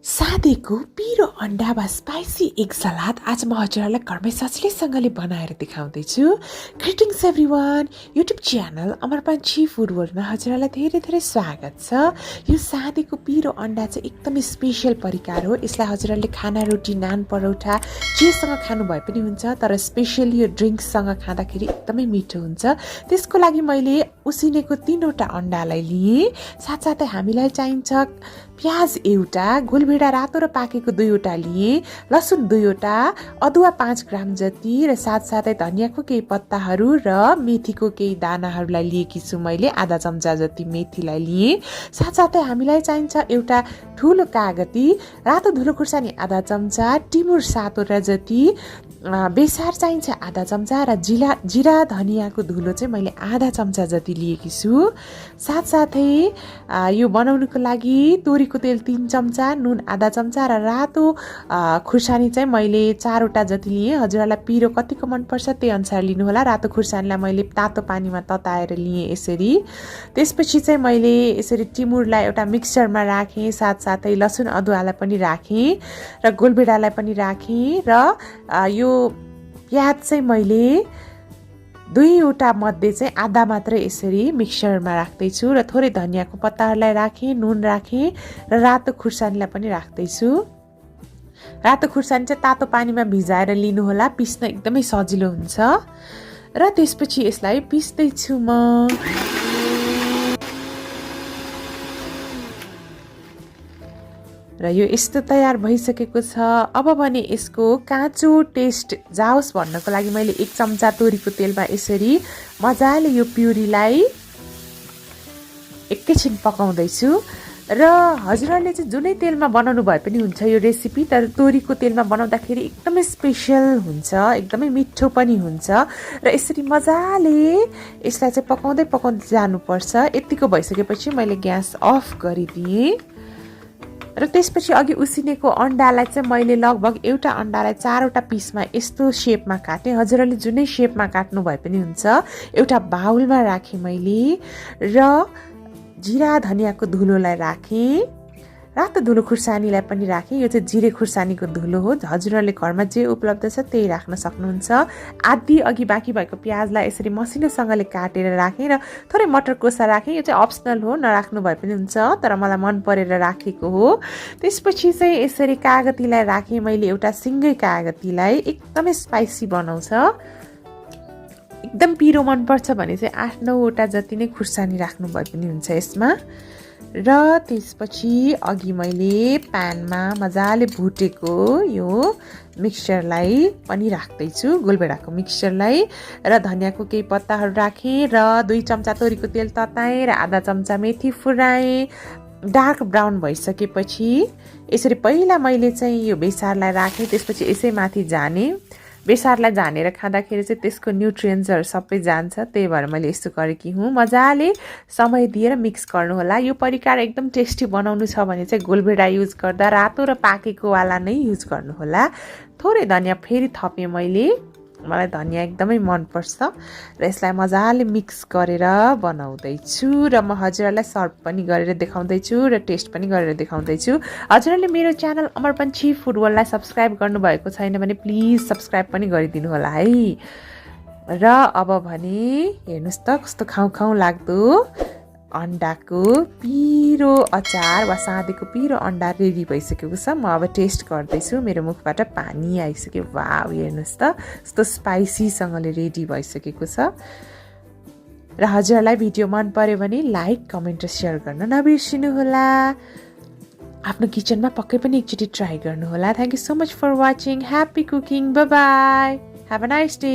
सादेको पिरो अन्डा वा स्पाइसी एग सलाद आज म हजुरहरूलाई घरमै सजिलैसँगले बनाएर देखाउँदैछु। ग्रिटिङ्स एभ्रिवान, युट्युब च्यानल अमर पान्छी फुड वर्ल्डमा हजुरहरूलाई धेरै धेरै स्वागत छ। यो सादेको पिरो अन्डा चाहिँ एकदमै स्पेसियल परिकार हो। यसलाई हजुरहरूले खाना, रोटी, नान, परौठा जेसँग खानु भए पनि हुन्छ, तर स्पेसियली यो ड्रिङ्क्ससँग खाँदाखेरि एकदमै मिठो हुन्छ। त्यसको लागि मैले उसिनेको 3वटा अन्डालाई लिएँ। साथसाथै हामीलाई चाहिन्छ प्याज एउटा, गोलभेडा रातो र पाकेको 2वटा लिए, लसुन 2वटा, अदुवा 5 ग्राम जति र साथसाथै धनियाँको केही पत्ताहरू र मेथीको केही दानाहरूलाई लिएकी छु मैले, आधा चम्चा जति मेथीलाई लिए। साथसाथै हामीलाई चाहिन्छ एउटा ठुलो कागती, रातो धुलो खुर्सानी आधा चम्चा, टिमुर 7वटा जति, बेसार चाहिन्छ आधा चम्चा र जिरा धनियाँको धुलो चाहिँ मैले आधा चम्चा जति लिएकी छु। साथसाथै यो बनाउनुको लागि तोरीको तेल 3 चम्चा, नुन आधा चम्चा र रातो खुर्सानी चाहिँ मैले 4वटा जति लिएँ। हजुरहरूलाई पिरो कतिको मनपर्छ त्यही अनुसार लिनुहोला। रातो खुर्सानीलाई मैले तातो पानीमा तताएर लिएँ यसरी। त्यसपछि चाहिँ मैले यसरी टिमुरलाई एउटा मिक्सचरमा राखेँ, साथसाथै लसुन अदुवालाई पनि राखेँ र गोलभेडालाई पनि राखेँ र यो प्याज चाहिँ मैले 2वटा मध्ये चाहिँ आधा मात्रै यसरी मिक्सचरमा राख्दैछु र थोरै धनियाँको पत्ताहरूलाई राखेँ, नुन राखेँ र रातो खुर्सानीलाई पनि राख्दैछु। रातो खुर्सानी चाहिँ तातो पानीमा भिजाएर लिनुहोला, पिस्न एकदमै सजिलो हुन्छ। र त्यसपछि यसलाई पिस्दैछु म। र यो यस्तो तयार भइसकेको छ। अब भने यसको काँचो टेस्ट जाओस् भन्नको लागि मैले 1 चम्चा तोरीको तेलमा यसरी मजाले यो प्युरीलाई एकैछिन पकाउँदैछु। र हजुरहरूले चाहिँ जुनै तेलमा बनाउनु भए पनि हुन्छ यो रेसिपी, तर तोरीको तेलमा बनाउँदाखेरि एकदमै स्पेसियल हुन्छ, एकदमै मिठो पनि हुन्छ। र यसरी मजाले यसलाई चाहिँ पकाउँदै जानुपर्छ। यतिको भइसकेपछि मैले ग्यास अफ गरिदिएँ। र त्यसपछि अघि उसिनेको अन्डालाई चाहिँ मैले लगभग एउटा अन्डालाई 4वटा पिसमा यस्तो सेपमा काटेँ। हजुरहरूले जुनै सेपमा काट्नु भए पनि हुन्छ। एउटा बाउलमा राखेँ मैले र जिरा धनियाँको धुलोलाई राखेँ, रातो धुलो खुर्सानीलाई पनि राखेँ। यो चाहिँ जिरे खुर्सानीको धुलो हो। हजुरहरूले घरमा जे उपलब्ध छ त्यही राख्न सक्नुहुन्छ। आधी अघि बाँकी भएको प्याजलाई यसरी मसिनोसँगले काटेर राखेँ र थोरै मटर कोसा राखेँ। यो चाहिँ अप्सनल हो, नराख्नु भए पनि हुन्छ, तर मलाई मन परेर राखेको हो। त्यसपछि चाहिँ यसरी कागतीलाई राखेँ मैले, एउटा सिङ्गै कागतीलाई। एकदमै स्पाइसी बनाउँछ। एकदम पिरो मनपर्छ भने चाहिँ 8-9वटा जति नै खुर्सानी राख्नु भए पनि हुन्छ यसमा। र त्यसपछि अघि मैले प्यानमा मजाले भुटेको यो मिक्सचरलाई पनि राख्दैछु, गोलभेडाको मिक्सचरलाई र धनियाँको केही पत्ताहरू राखेँ र 2 चम्चा तोरीको तेल तताएँ र आधा चम्चा मेथी फुराएँ। डार्क ब्राउन भइसकेपछि यसरी पहिला मैले चाहिँ यो बेसारलाई राखेँ, त्यसपछि यसै माथि जाने। बेसारलाई झानेर खाँदाखेरि चाहिँ त्यसको न्युट्रियन्ट्सहरू सबै जान्छ, त्यही भएर मैले यस्तो गरेकी हुँ। मजाले समय दिएर मिक्स गर्नुहोला। यो परिकार एकदम टेस्टी बनाउनु छ भने चाहिँ गोलभेडा युज गर्दा रातो र पाकेको वाला नै युज गर्नुहोला। थोरै धनियाँ फेरि थपेँ मैले, मलाई धनियाँ एकदमै मनपर्छ। र यसलाई मजाले मिक्स गरेर बनाउँदैछु र म हजुरहरूलाई सर्भ पनि गरेर देखाउँदैछु र टेस्ट पनि गरेर देखाउँदैछु। हजुरहरूले मेरो च्यानल अमर पान्छी फुड वर्ल्डलाई सब्सक्राइब गर्नुभएको छैन भने प्लिज सब्सक्राइब पनि गरिदिनु होला है। र अब भने हेर्नुहोस् त कस्तो खाउँ लाग्दो अन्डाको पिरो अचार वा सादेको पिरो अन्डा रेडी भइसकेको छ। म अब टेस्ट गर्दैछु। मेरो मुखबाट पानी आइसक्यो। वाउ, हेर्नुहोस् त कस्तो स्पाइसीसँगले रेडी भइसकेको छ। र हजुरहरूलाई भिडियो मन पर्यो भने लाइक, कमेन्ट र सेयर गर्न नबिर्सिनुहोला। आफ्नो किचनमा पक्कै पनि एकचोटि ट्राई गर्नुहोला। Thank you so much for watching. Happy cooking. Bye bye. Have a nice day.